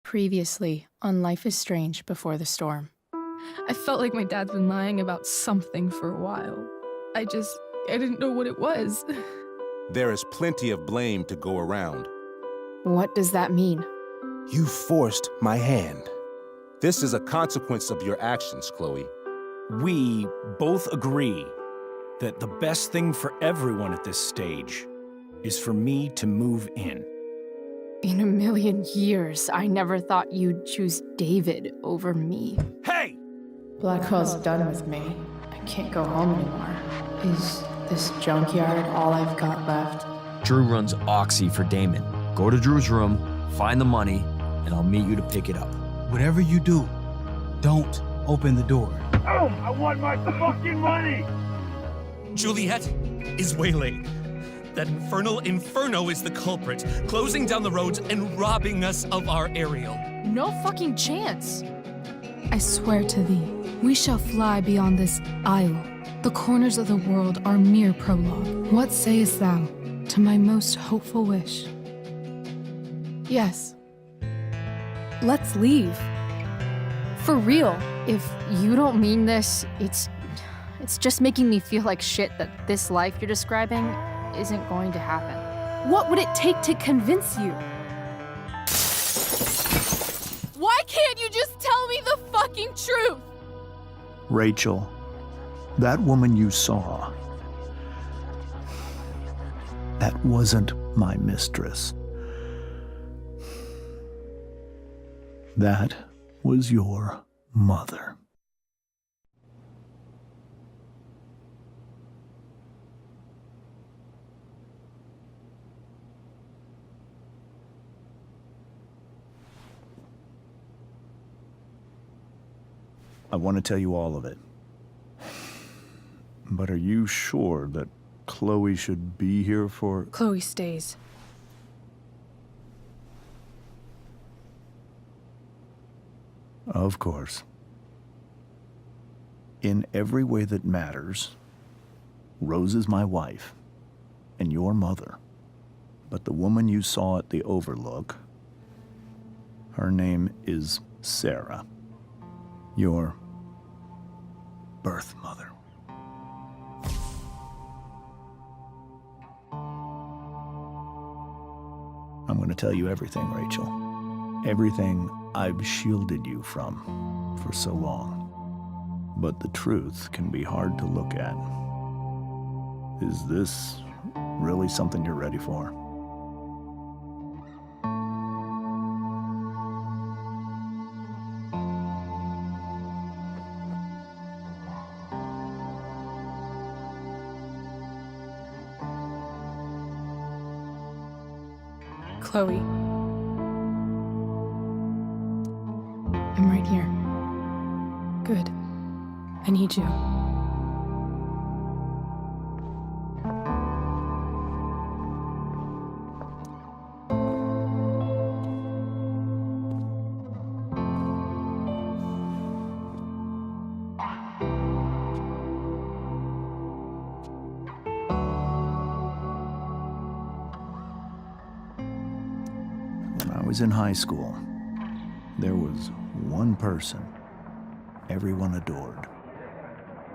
Previously on Life is Strange Before the Storm. I felt like my dad's been lying about something for a while. I didn't know what it was. There is plenty of blame to go around. What does that mean? You forced my hand. This is a consequence of your actions, Chloe. We both agree that the best thing for everyone at this stage is for me to move in. In a million years, I never thought you'd choose David over me. Hey! Blackwell's done with me. I can't go home anymore. Is this junkyard all I've got left? Drew runs Oxy for Damon. Go to Drew's room, find the money, and I'll meet you to pick it up. Whatever you do, don't open the door. Oh, I want my fucking money! Juliet is waylaid. That infernal Inferno is the culprit, closing down the roads and robbing us of our aerial. No fucking chance. I swear to thee, we shall fly beyond this isle. The corners of the world are mere prologue. What sayest thou to my most hopeful wish? Yes. Let's leave. For real. If you don't mean this, it's just making me feel like shit that this life you're describing isn't going to happen. What would it take to convince you? Why can't you just tell me the fucking truth? Rachel, that woman you saw, that wasn't my mistress. That was your mother. I want to tell you all of it. But are you sure that Chloe should be here for... Chloe stays. Of course. In every way that matters, Rose is my wife and your mother. But the woman you saw at the Overlook, her name is Sarah, your birth mother. I'm going to tell you everything, Rachel. Everything I've shielded you from for so long. But the truth can be hard to look at. Is this really something you're ready for? Chloe. I'm right here. Good. I need you. When I was in high school, there was one person everyone adored.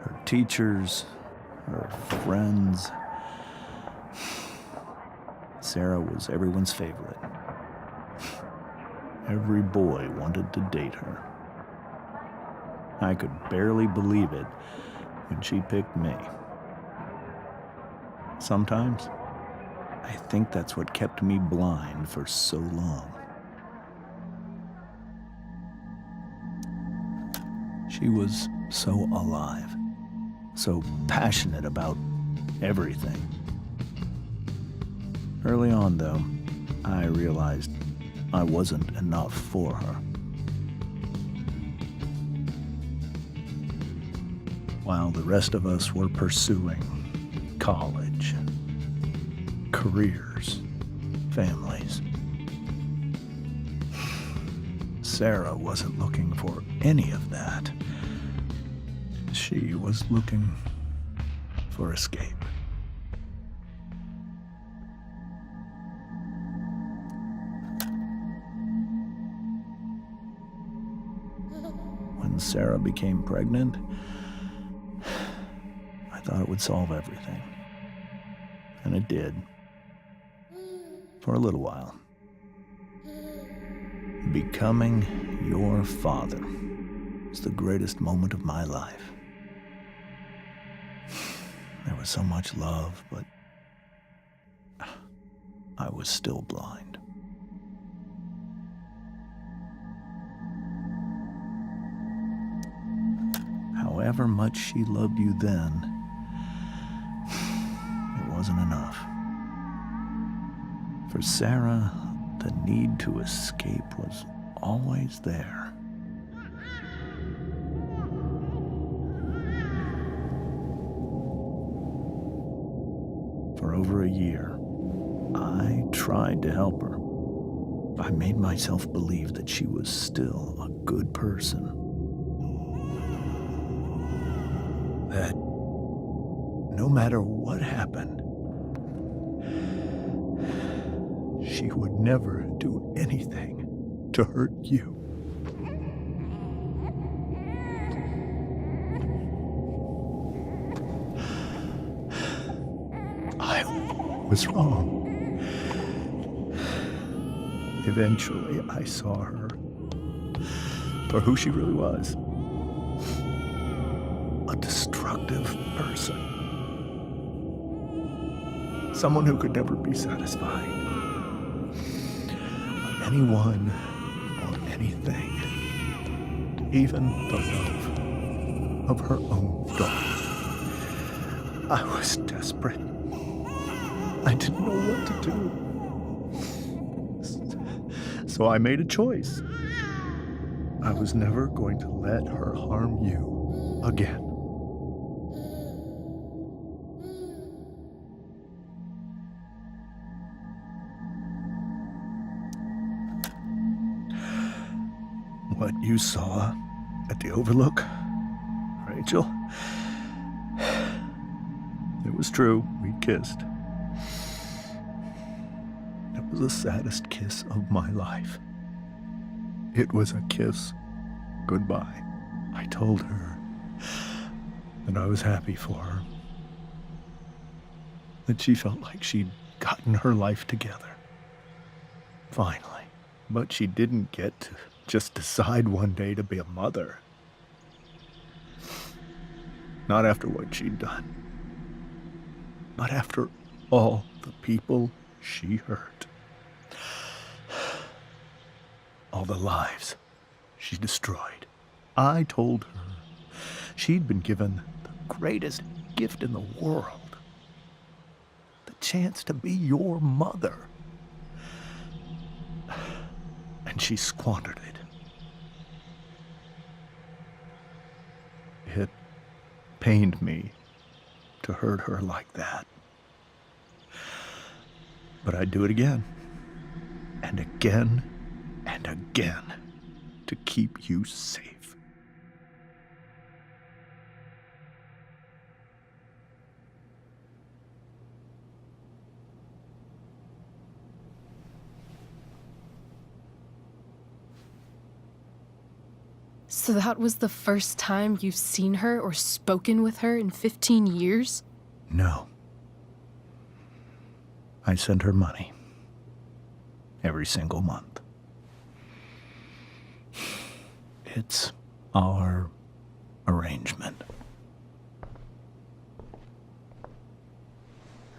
Her teachers, her friends. Sarah was everyone's favorite. Every boy wanted to date her. I could barely believe it when she picked me. Sometimes, I think that's what kept me blind for so long. She was so alive, so passionate about everything. Early on, though, I realized I wasn't enough for her. While the rest of us were pursuing college, careers, families, Sarah wasn't looking for any of that. She was looking for escape. when Sarah became pregnant, I thought it would solve everything. And it did. For a little while. Becoming your father was the greatest moment of my life. There was so much love, but I was still blind. However much she loved you then, it wasn't enough. For Sarah, the need to escape was always there. For over a year, I tried to help her. I made myself believe that she was still a good person. That no matter what happened, she would never do anything to hurt you. I was wrong. Eventually, I saw her for who she really was. A destructive person. Someone who could never be satisfied. By anyone or anything. Even the love of her own daughter. I was desperate. I didn't know what to do. So I made a choice. I was never going to let her harm you again. What you saw at the Overlook, Rachel, it was true. We kissed. It was the saddest kiss of my life. It was a kiss goodbye. I told her that I was happy for her. That she felt like she'd gotten her life together. Finally. But she didn't get to just decide one day to be a mother. Not after what she'd done. Not after all the people she hurt. All the lives she destroyed. I told her she'd been given the greatest gift in the world. The chance to be your mother. And she squandered it. It pained me to hurt her like that. But I'd do it again. And again. And again. To keep you safe. So that was the first time you've seen her or spoken with her in 15 years? No. I send her money. Every single month. It's our arrangement.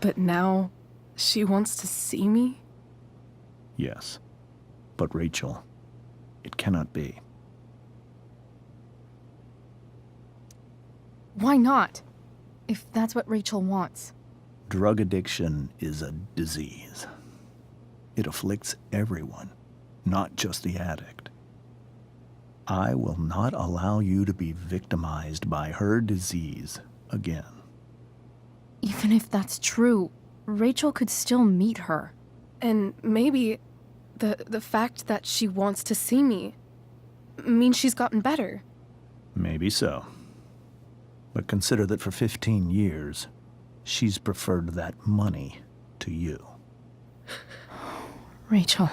But now she wants to see me? Yes. But Rachel, it cannot be. Why not? If that's what Rachel wants. Drug addiction is a disease. It afflicts everyone, not just the addict. I will not allow you to be victimized by her disease again. Even if that's true, Rachel could still meet her. And maybe the fact that she wants to see me means she's gotten better. Maybe so. But consider that for 15 years, she's preferred that money to you. Rachel.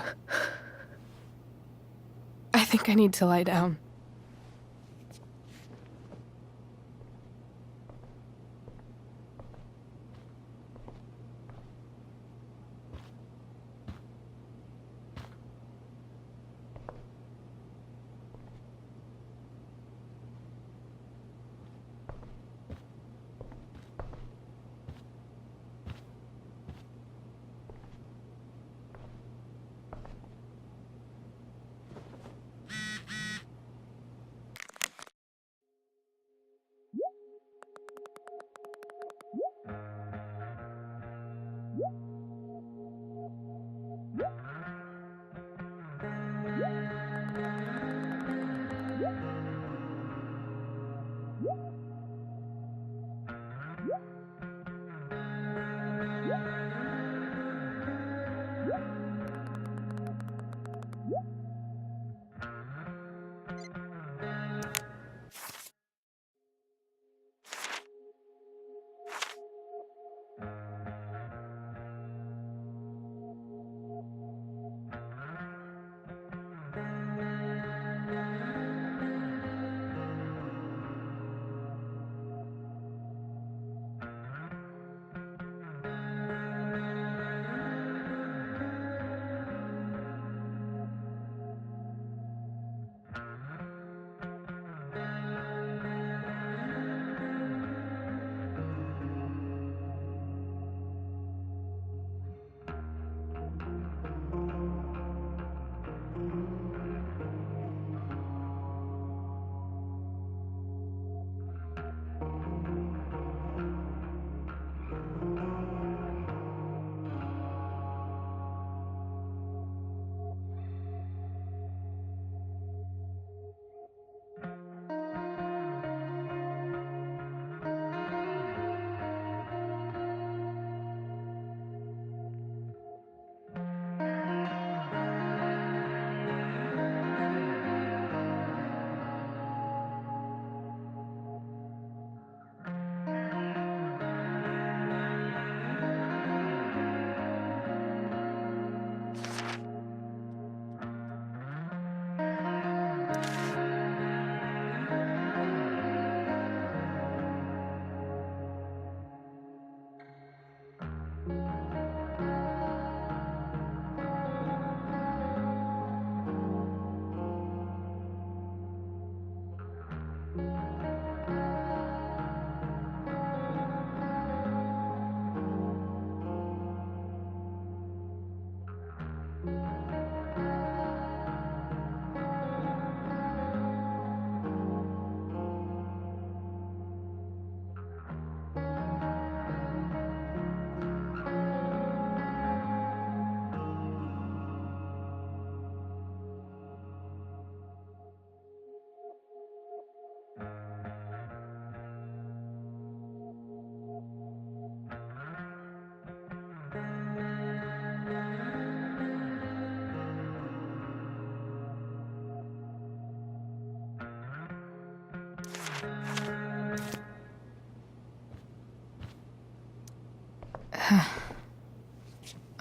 I think I need to lie down.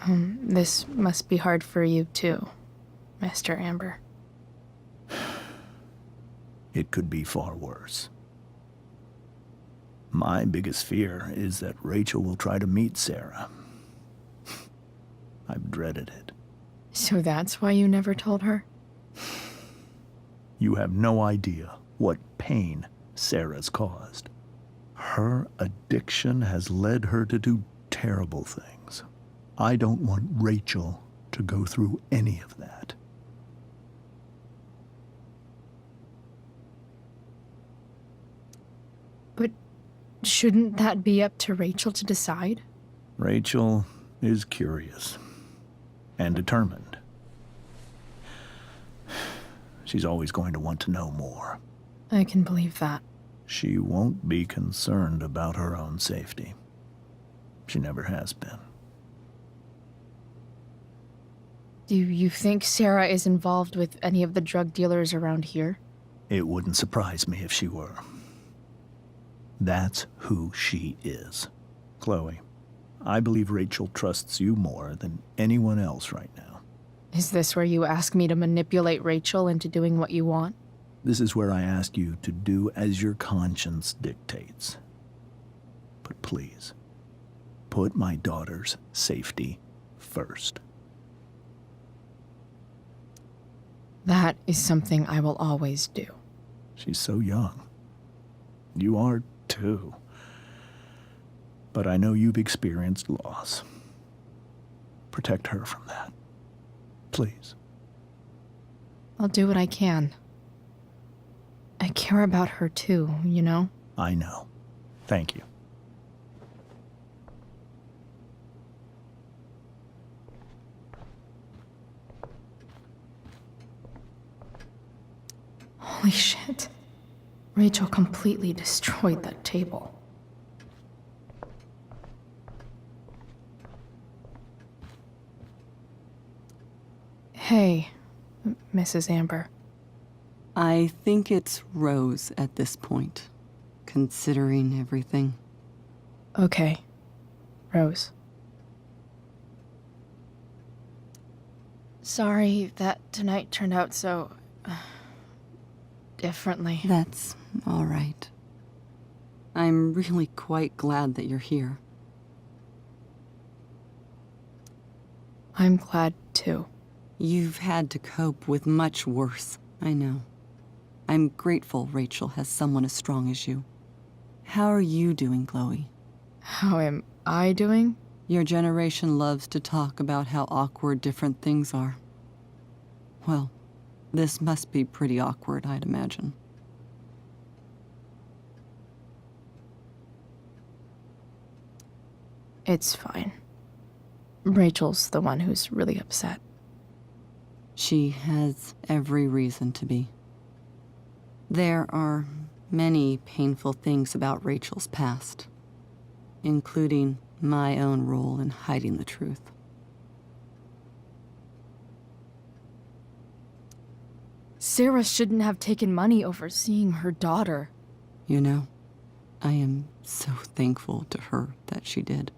This must be hard for you too, Mr. Amber. It could be far worse. My biggest fear is that Rachel will try to meet Sarah. I've dreaded it. So that's why you never told her? You have no idea what pain Sarah's caused. Her addiction has led her to do terrible things. I don't want Rachel to go through any of that. But shouldn't that be up to Rachel to decide? Rachel is curious and determined. She's always going to want to know more. I can believe that. She won't be concerned about her own safety. She never has been. Do you think Sarah is involved with any of the drug dealers around here? It wouldn't surprise me if she were. That's who she is. Chloe, I believe Rachel trusts you more than anyone else right now. Is this where you ask me to manipulate Rachel into doing what you want? This is where I ask you to do as your conscience dictates. But please, put my daughter's safety first. That is something I will always do. She's so young. You are too. But I know you've experienced loss. Protect her from that. Please. I'll do what I can. I care about her too, you know? I know. Thank you. Holy shit. Rachel completely destroyed that table. Hey, Mrs. Amber. I think it's Rose at this point, considering everything. Okay, Rose. Sorry that tonight turned out so... differently. That's all right. I'm really quite glad that you're here. I'm glad too. You've had to cope with much worse, I know. I'm grateful Rachel has someone as strong as you. How are you doing, Chloe? How am I doing? Your generation loves to talk about how awkward different things are. Well, this must be pretty awkward, I'd imagine. It's fine. Rachel's the one who's really upset. She has every reason to be. There are many painful things about Rachel's past, including my own role in hiding the truth. Sarah shouldn't have taken money over seeing her daughter. You know, I am so thankful to her that she did.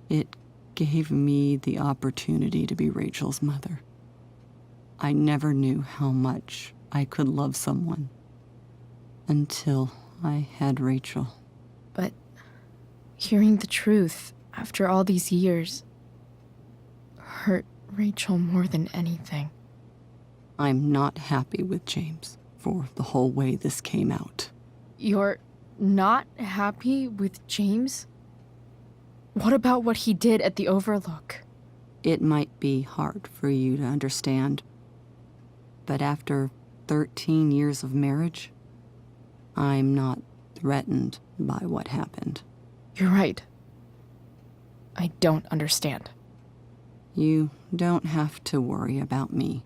It gave me the opportunity to be Rachel's mother. I never knew how much I could love someone until I had Rachel. But hearing the truth after all these years hurt Rachel more than anything. I'm not happy with James for the whole way this came out. You're not happy with James? What about what he did at the Overlook? It might be hard for you to understand, but after 13 years of marriage, I'm not threatened by what happened. You're right. I don't understand. You don't have to worry about me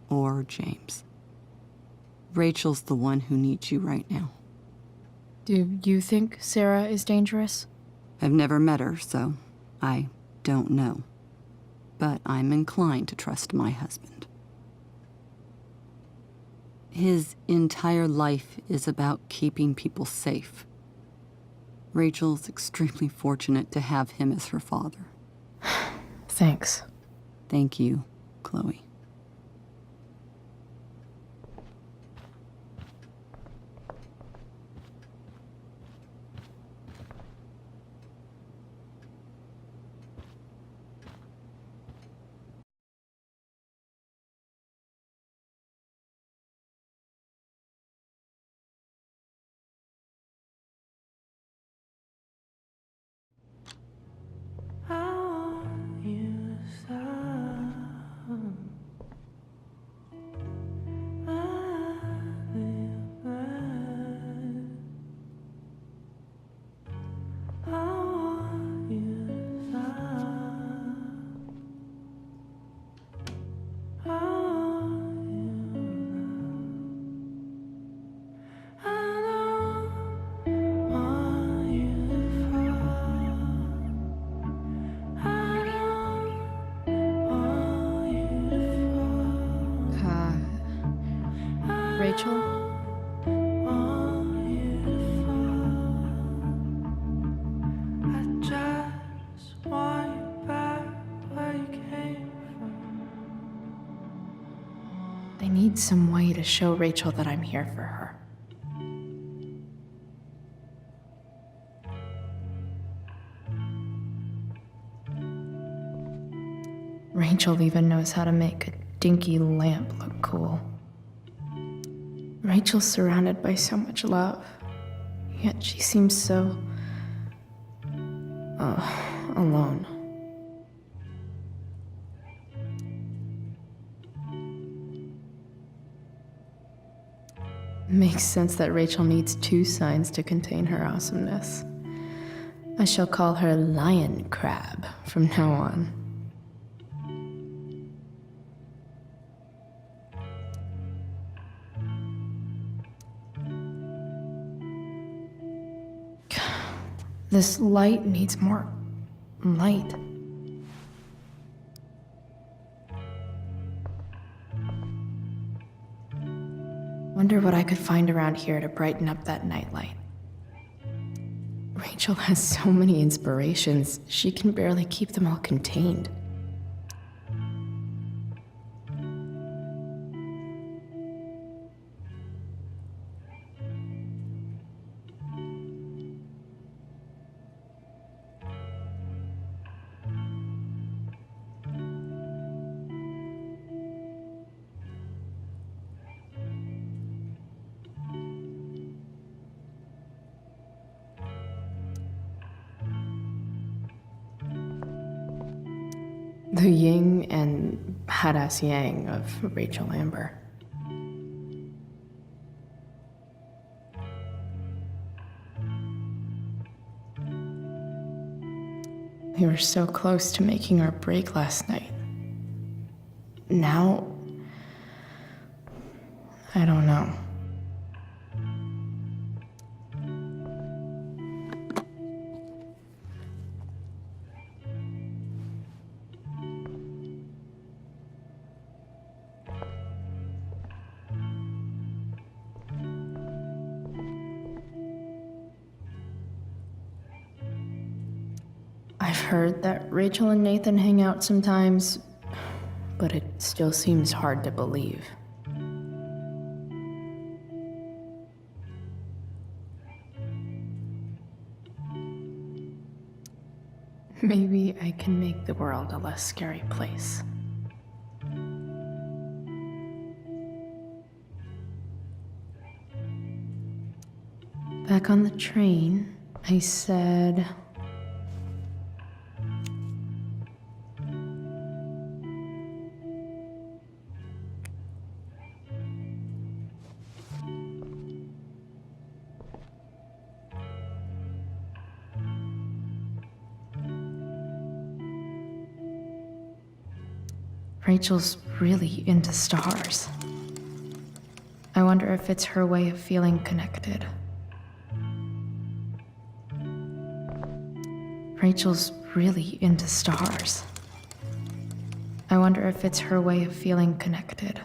or James. Rachel's the one who needs you right now. Do you think Sarah is dangerous? I've never met her, so I don't know. But I'm inclined to trust my husband. His entire life is about keeping people safe. Rachel's extremely fortunate to have him as her father. Thanks. Thank you, Chloe. Rachel? I need some way to show Rachel that I'm here for her. Rachel even knows how to make a dinky lamp look cool. Rachel's surrounded by so much love, yet she seems so... alone. Makes sense that Rachel needs 2 signs to contain her awesomeness. I shall call her Lion Crab from now on. This light needs more light. Wonder what I could find around here to brighten up that nightlight. Rachel has so many inspirations, she can barely keep them all contained. The yin and badass yang of Rachel Amber. We were so close to making our break last night. Now, I don't know. I've heard that Rachel and Nathan hang out sometimes, but it still seems hard to believe. Maybe I can make the world a less scary place. Back on the train, I said... Rachel's really into stars. I wonder if it's her way of feeling connected. Rachel's really into stars. I wonder if it's her way of feeling connected.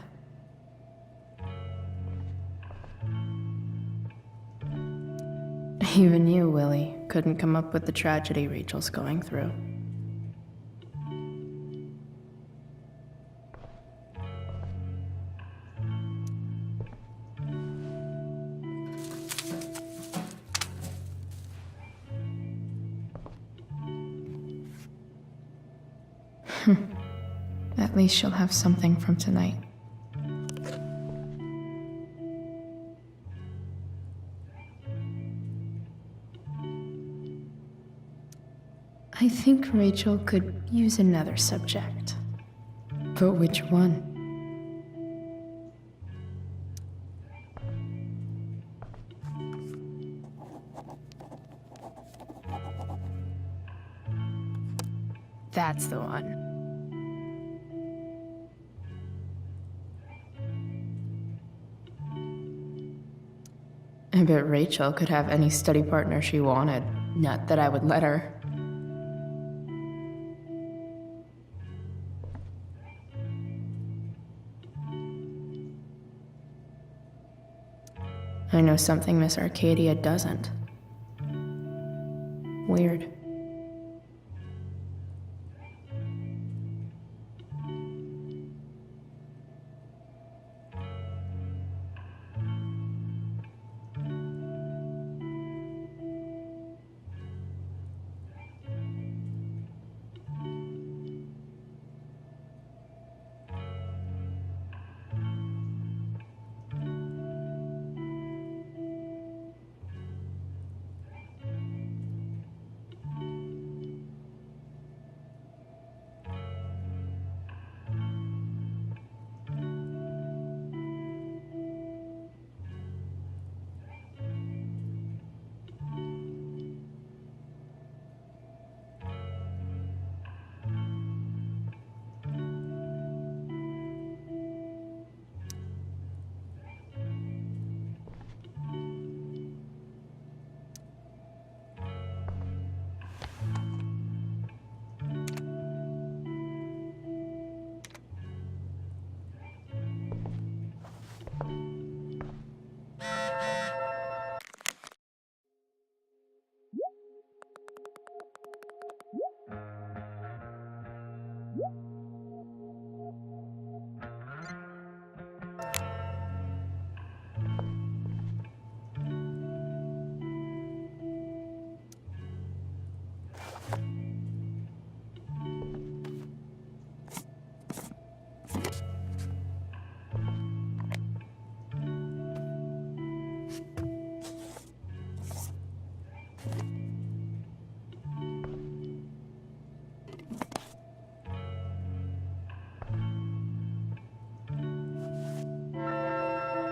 Even you, Willie, couldn't come up with the tragedy Rachel's going through. At least she'll have something from tonight. I think Rachel could use another subject. But which one? That's the one. I bet Rachel could have any study partner she wanted. Not that I would let her. I know something Miss Arcadia doesn't. Weird.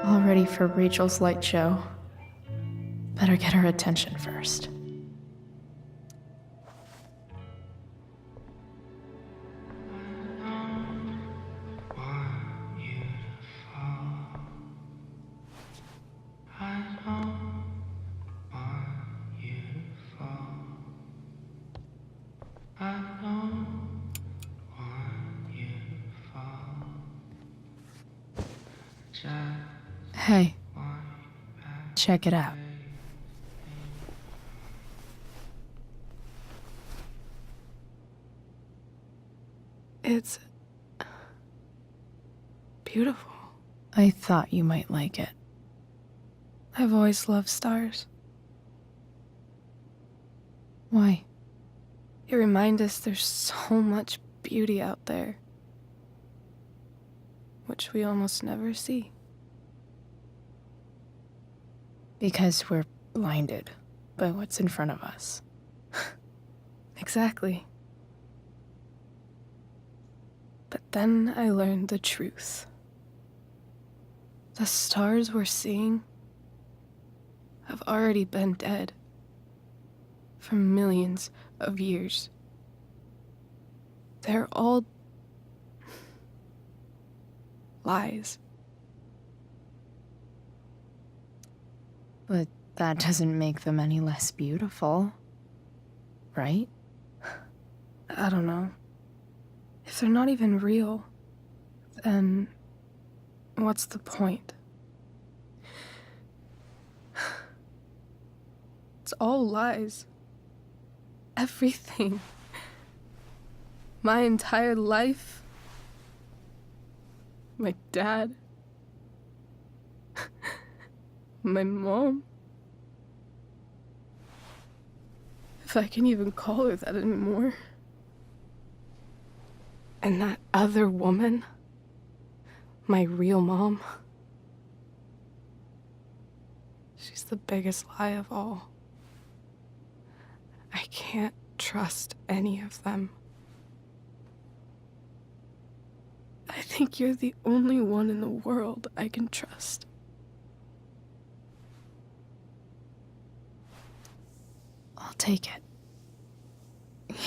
All ready for Rachel's light show. Better get her attention first. Hey, check it out. It's beautiful. I thought you might like it. I've always loved stars. Why? They remind us there's so much beauty out there, which we almost never see. Because we're blinded by what's in front of us. Exactly. But then I learned the truth. The stars we're seeing have already been dead for millions of years. They're all lies. But that doesn't make them any less beautiful, right? I don't know. If they're not even real, then what's the point? It's all lies. Everything. My entire life. My dad. My mom. If I can even call her that anymore. And that other woman. My real mom. She's the biggest lie of all. I can't trust any of them. I think you're the only one in the world I can trust. I'll take it.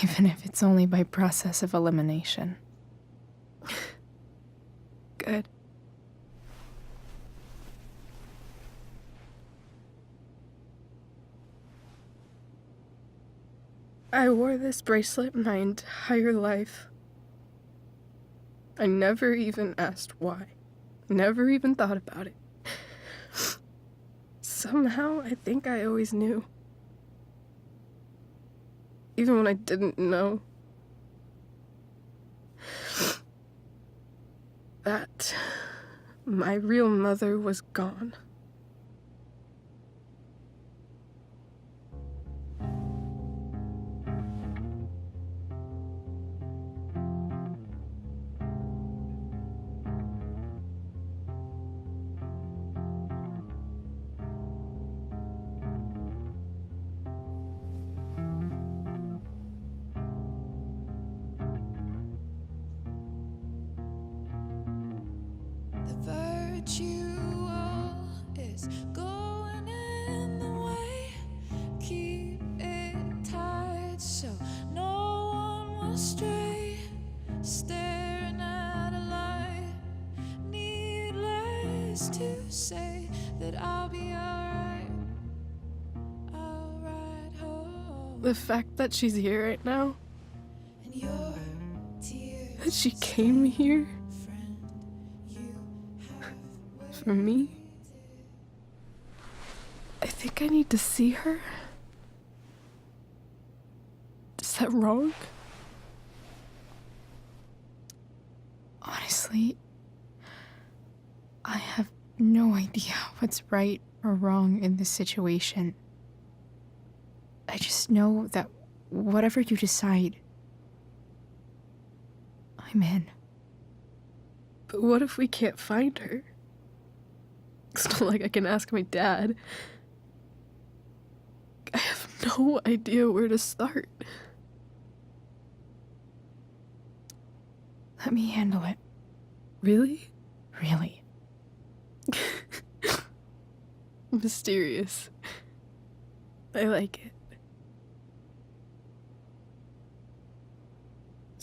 Even if it's only by process of elimination. Good. I wore this bracelet my entire life. I never even asked why. Never even thought about it. Somehow, I think I always knew. Even when I didn't know. That my real mother was gone. Is going in the way. Keep it tight so no one will stray. Staring at a light. Needless to say that I'll be alright. I'll ride home. The fact that she's here right now. And your tears. That she came here. For me? I think I need to see her. Is that wrong? Honestly, I have no idea what's right or wrong in this situation. I just know that whatever you decide, I'm in. But what if we can't find her? It's not like I can ask my dad. I have no idea where to start. Let me handle it. Really? Really. Mysterious. I like it.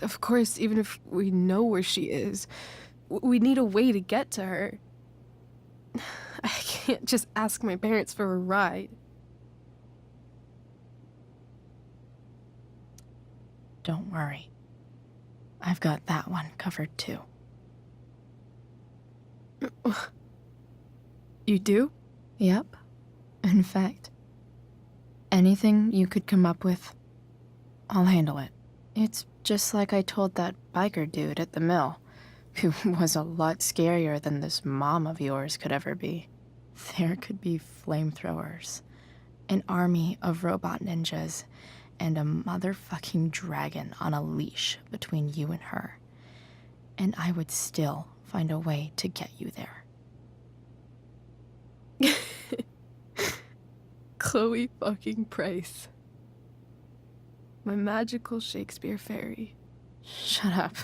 Of course, even if we know where she is, we need a way to get to her. I can't just ask my parents for a ride. Don't worry. I've got that one covered too. You do? Yep. In fact, anything you could come up with, I'll handle it. It's just like I told that biker dude at the mill, who was a lot scarier than this mom of yours could ever be. There could be flamethrowers, an army of robot ninjas, and a motherfucking dragon on a leash between you and her. And I would still find a way to get you there. Chloe fucking Price. My magical Shakespeare fairy. Shut up.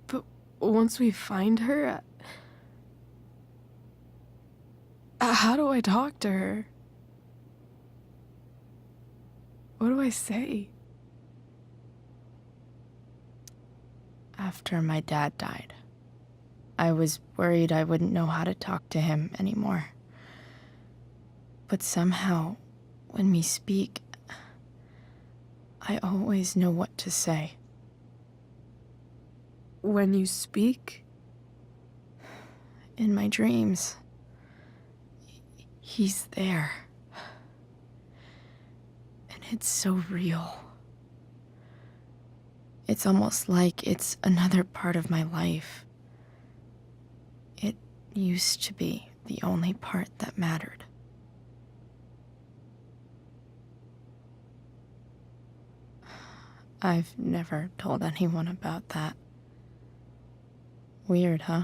But once we find her, how do I talk to her? What do I say? After my dad died, I was worried I wouldn't know how to talk to him anymore. But somehow, when we speak, I always know what to say. When you speak? In my dreams. He's there. And it's so real. It's almost like it's another part of my life. It used to be the only part that mattered. I've never told anyone about that. Weird, huh?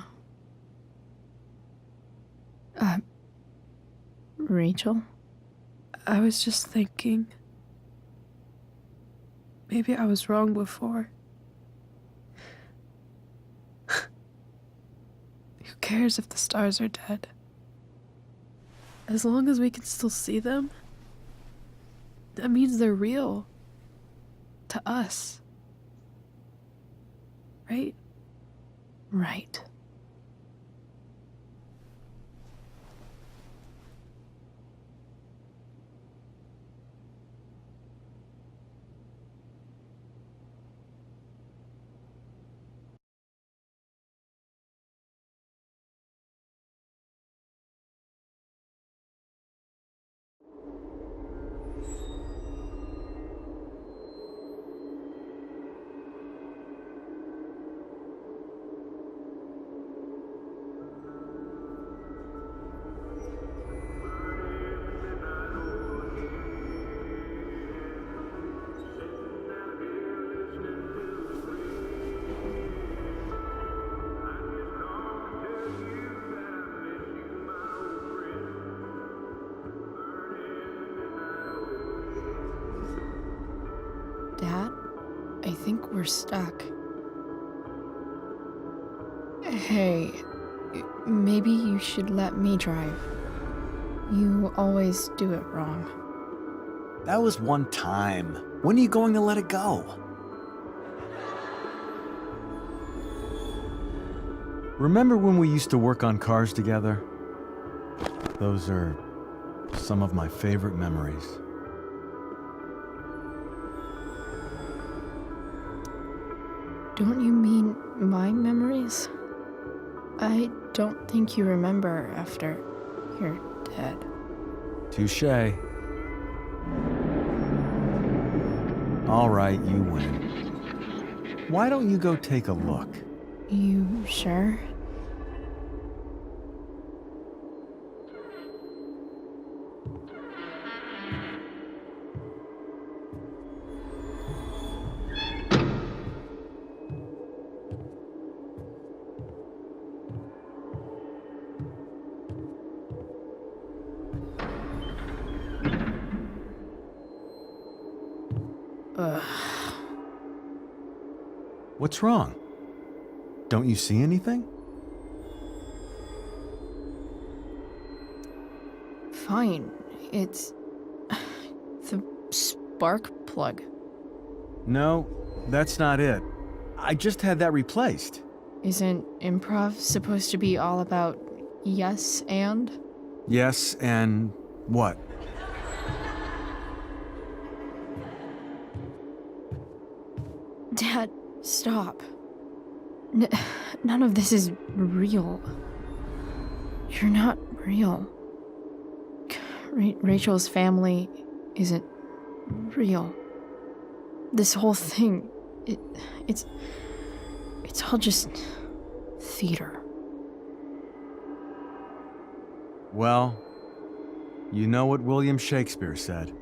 Rachel? I was just thinking. Maybe I was wrong before. Who cares if the stars are dead? As long as we can still see them, that means they're real. To us. Right? Right. Dad, I think we're stuck. Hey, maybe you should let me drive. You always do it wrong. That was one time. When are you going to let it go? Remember when we used to work on cars together? Those are some of my favorite memories. Don't you mean my memories? I don't think you remember after you're dead. Touché. All right, you win. Why don't you go take a look? You sure? What's wrong? Don't you see anything? Fine. It's the spark plug. No, that's not it. I just had that replaced. Isn't improv supposed to be all about yes and? Yes, and what? Dad, stop. None of this is real. You're not real. Rachel's family isn't real. This whole thing, it's all just theater. Well, you know what William Shakespeare said.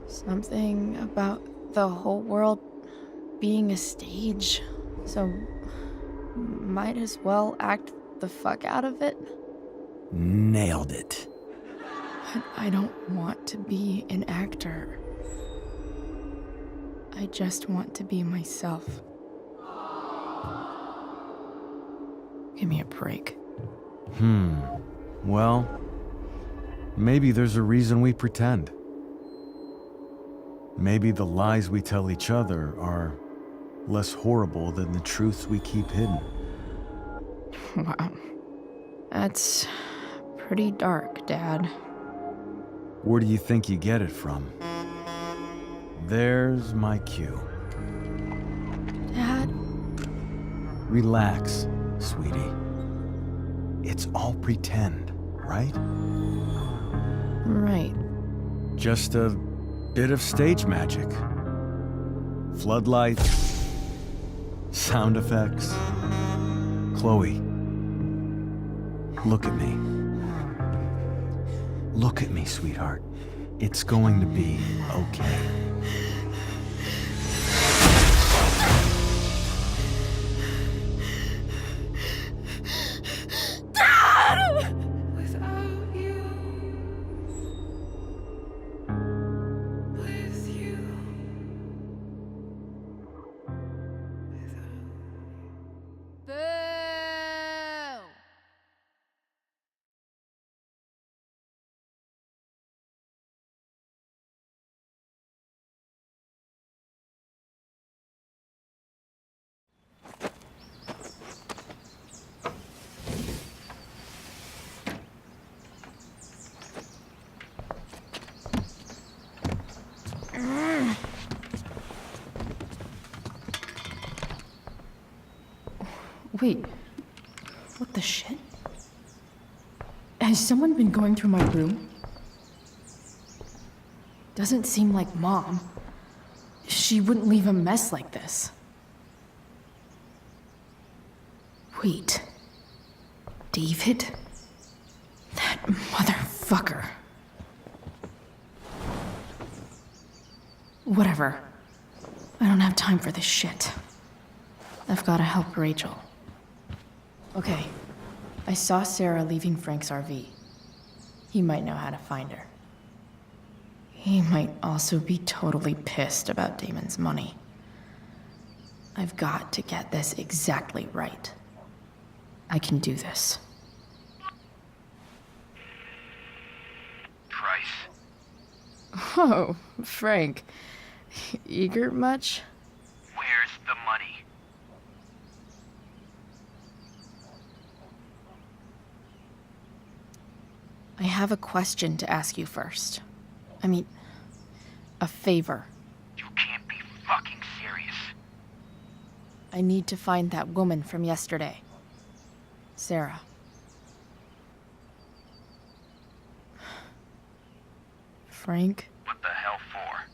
Something about the whole world being a stage, so might as well act the fuck out of it. Nailed it. But I don't want to be an actor. I just want to be myself. Give me a break. Well, maybe there's a reason we pretend. Maybe the lies we tell each other are less horrible than the truths we keep hidden. Wow. That's pretty dark, Dad. Where do you think you get it from? There's my cue. Dad? Relax. sweetie. It's all pretend, right? Right. Just a bit of stage magic. Floodlights, sound effects. Chloe, look at me. Look at me, sweetheart. It's going to be okay. Without you, with you. Boo! Wait. What the shit? Has someone been going through my room? Doesn't seem like Mom. She wouldn't leave a mess like this. Wait. David? That motherfucker. Whatever. I don't have time for this shit. I've gotta help Rachel. Okay. I saw Sarah leaving Frank's RV. He might know how to find her. He might also be totally pissed about Damon's money. I've got to get this exactly right. I can do this. Price. Oh, Frank. Eager much? Where's the money? I have a question to ask you first. I mean, a favor. You can't be fucking serious. I need to find that woman from yesterday. Sarah. Frank? What the hell for?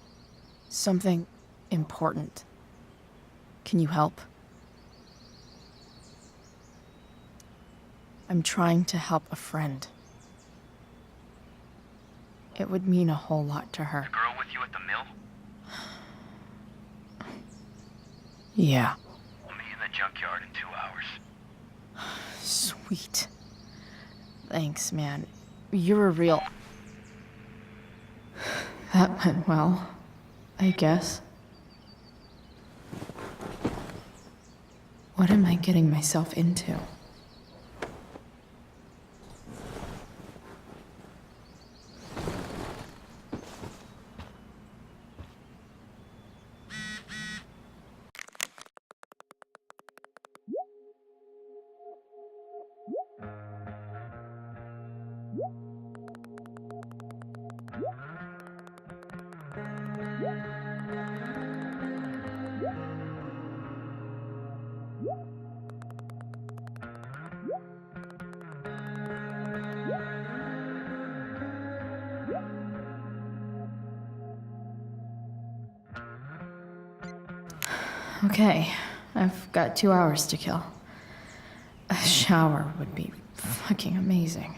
Something important. Can you help? I'm trying to help a friend. It would mean a whole lot to her. The girl with you at the mill? Yeah. I'll meet you in the junkyard in 2 hours. Sweet. Thanks, man. You're a real... That went well, I guess. What am I getting myself into? Okay, I've got 2 hours to kill. A shower would be fucking amazing.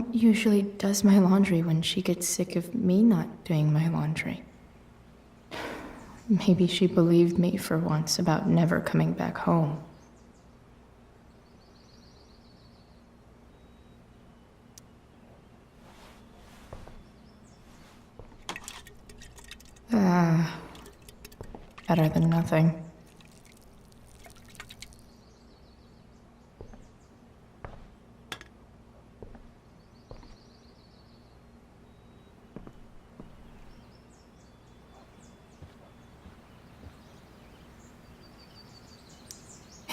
Mom usually does my laundry when she gets sick of me not doing my laundry. Maybe she believed me for once about never coming back home. Better than nothing.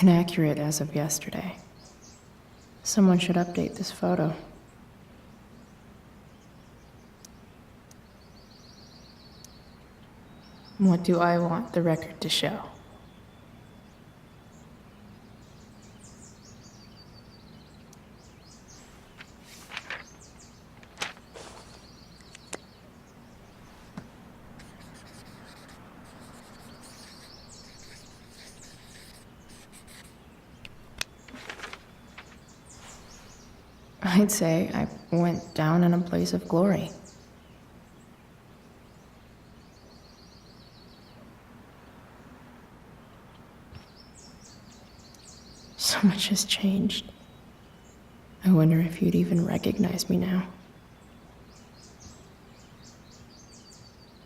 Inaccurate as of yesterday. Someone should update this photo. What do I want the record to show? I'd say I went down in a blaze of glory. So much has changed. I wonder if you'd even recognize me now.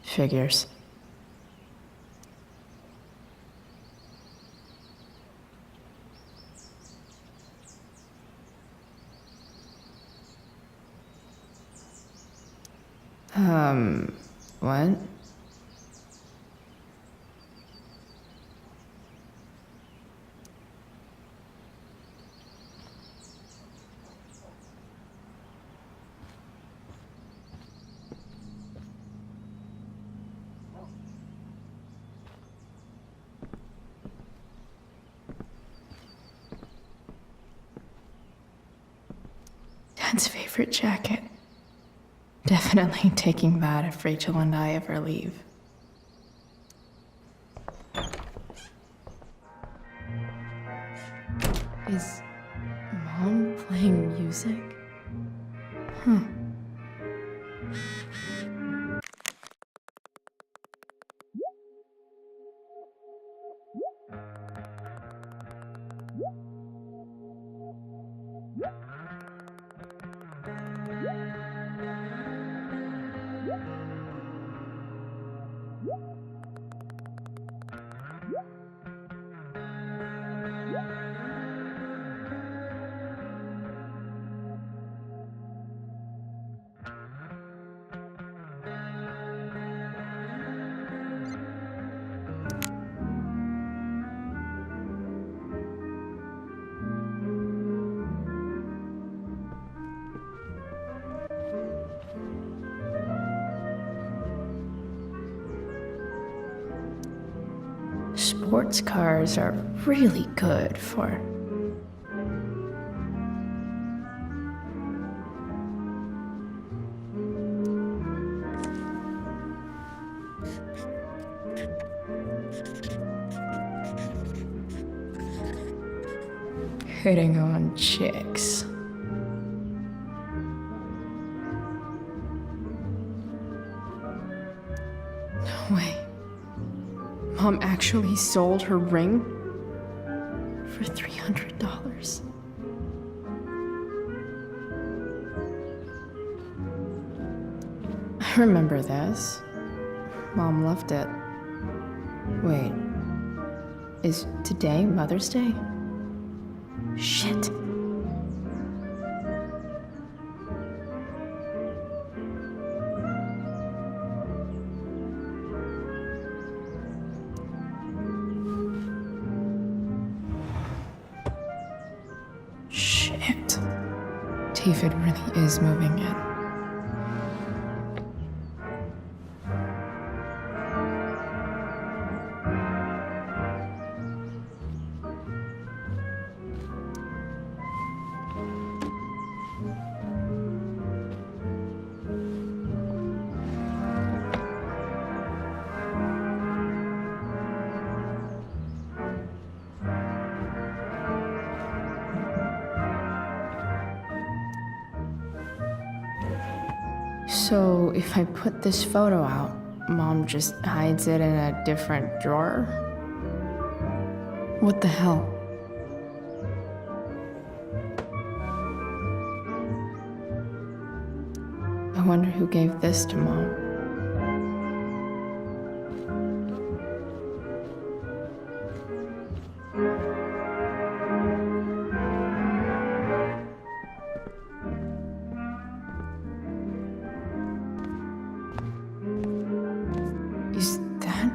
Figures. What? Dad's favorite jacket. Definitely taking that if Rachel and I ever leave. Is Mom playing music? Huh. Sports cars are really good for... hitting on chicks. No way. Mom actually sold her ring for $300. I remember this. Mom loved it. Wait, is today Mother's Day? Shit. Shit. David really is moving in. So if I put this photo out, Mom just hides it in a different drawer? What the hell? I wonder who gave this to Mom. Is that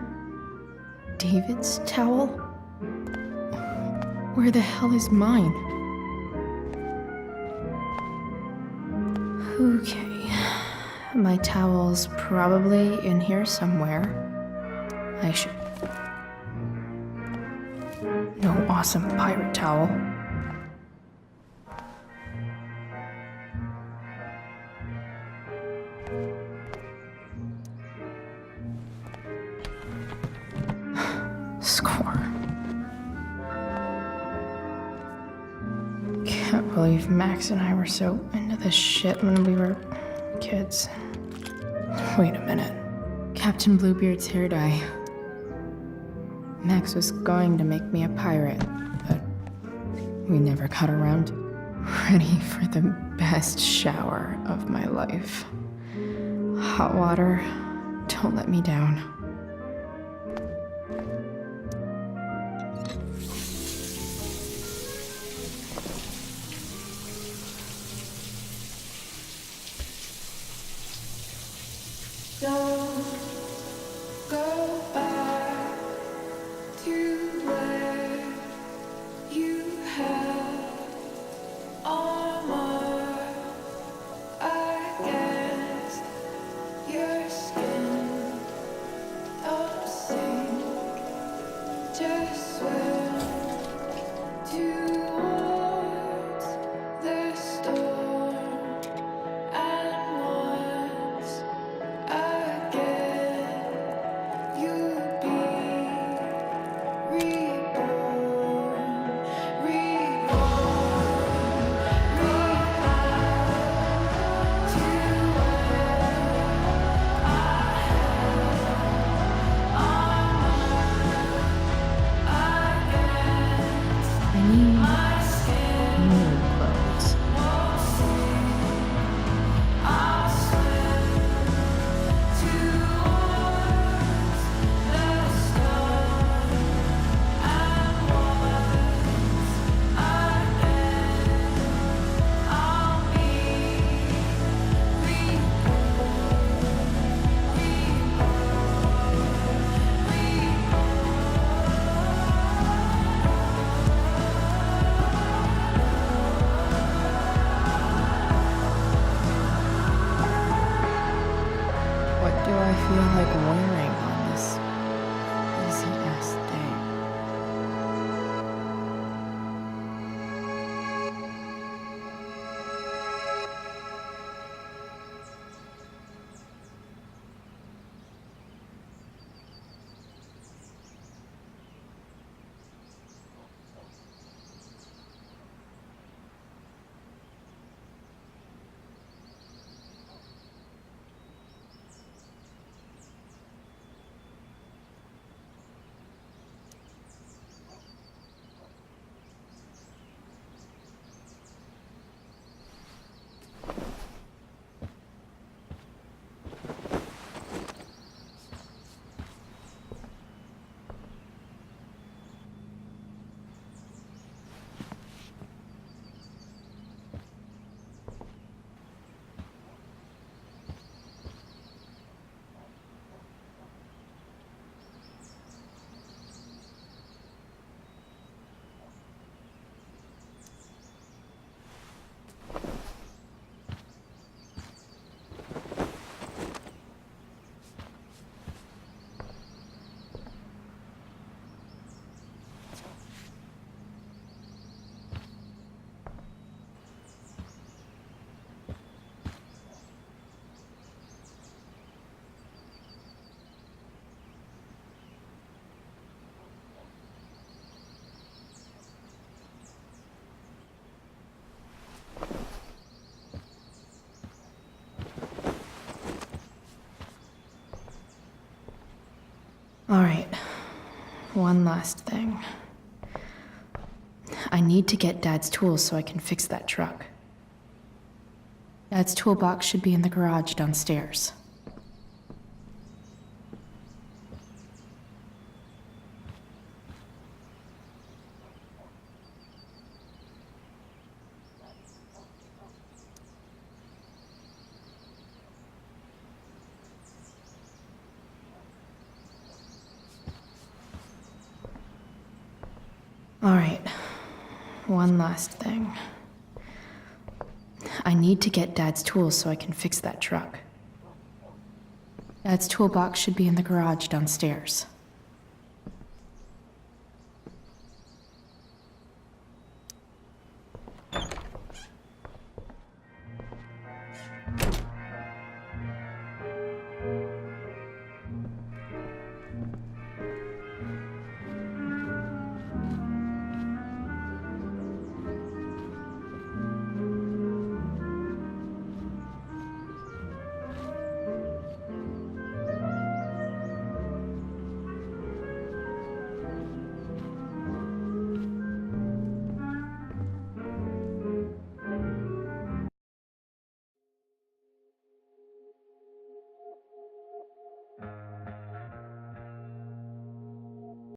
David's towel? Where the hell is mine? Okay. My towel's probably in here somewhere. I should. No awesome pirate towel. Score. Can't believe Max and I were so into this shit when we were kids. Wait a minute. Captain Bluebeard's hair dye. Max was going to make me a pirate, but we never got around. Ready for the best shower of my life. Hot water, don't let me down. Don't go back to where you had armor against your skin. Don't sink, just swim towards the storm. And once again, you'll be reborn, to where I had armor against Alright, one last thing. I need to get Dad's tools so I can fix that truck. Dad's toolbox should be in the garage downstairs. Alright, one last thing. I need to get Dad's tools so I can fix that truck. Dad's toolbox should be in the garage downstairs.